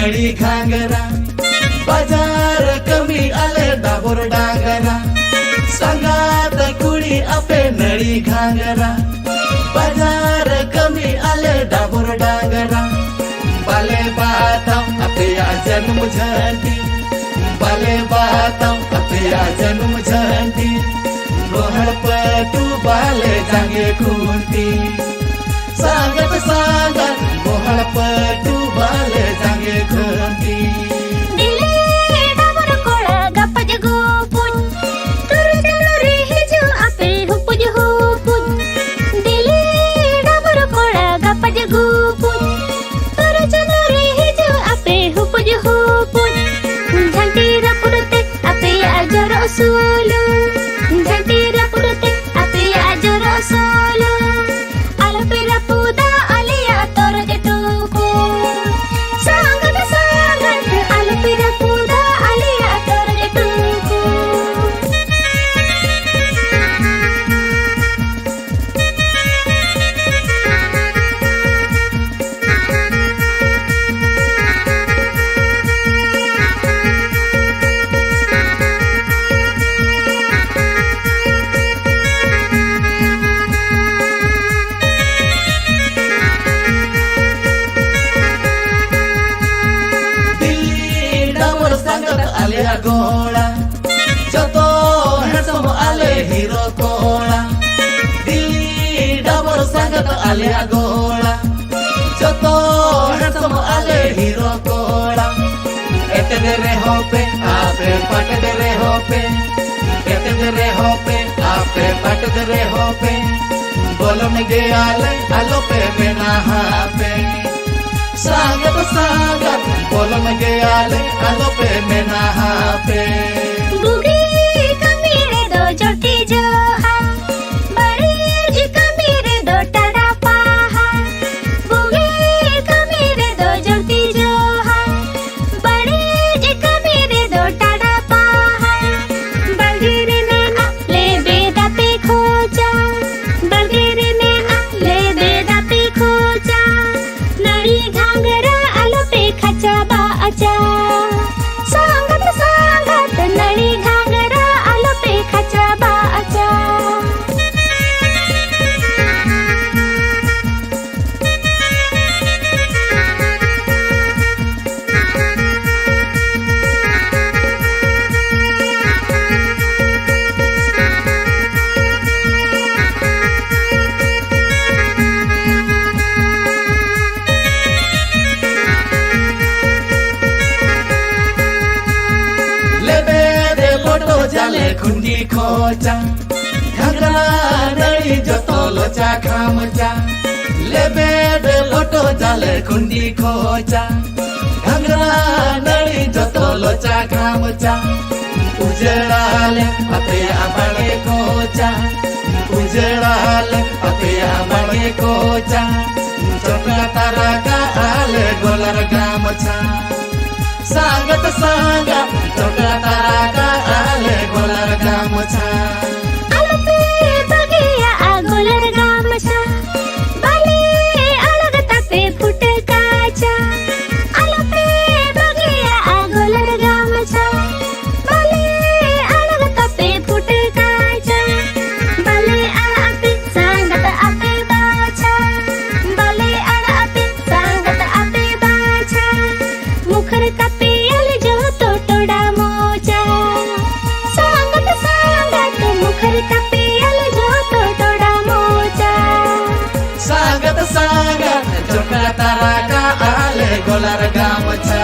नळी घागरा बाजार कमी आले डाबोर डांगरा सांगात कुड़ी आपे नळी घागरा बाजार कमी आले डाबोर डांगरा बाले बाताम आपे या जन्म झंडी बाले बाताम आपे या जन्म झंडी रोहड़ पटू बाले जागे खूंटी सांगत सांगत रोहड़ पटू बाले जागे Khunti Solo, jantira purute, apiya joro solo. Alapira puda aliya tora jetuku. Sangat sangat, alapira puda aliya tora jetuku. Alia gola, joto handsome ale hero kola. Dili double sangat alia gola, joto handsome ale hero kola. Ete dere hope, ape pat dere hope. Ete dere hope, ape pat dere hope. Bolon ge ale alope bena hape. Sangat sangat bolon ge ale alope mena hape. Bugi kamire do joti joha, bari ji kamire do tada paha. Bugi kamire do joti joha, bari ji kamire do tada paha. Balgire nena lebe dape khoja, balgire nena lebe dape khoja. Nari Ghaghara alope khacha ba acha. Sangat sangat nari Ghaghara alope khacha ba acha. Jale kundi khocha Ghaghara नळी joto locha khamcha lebe de loto jale kundi khocha Ghaghara नळी joto locha khamcha उजड़ाले ape abale khocha उजड़ाले ape abale khocha chokla taraka ale golar gamcha sangat sangat chokla taraka ale golar gamcha. Alope bagiya golar gamcha, bale alag tape phut kacha. Alope bagiya golar gamcha, bale alag tape phut kacha. Bale ape sangat ape bacha, bale ape sangat ape bacha. Mukhar kape al jo to toda mocha. Sangat sangat mukhar kape al jo to toda mocha. Sangat sangat chokla taraka ale golar gamcha.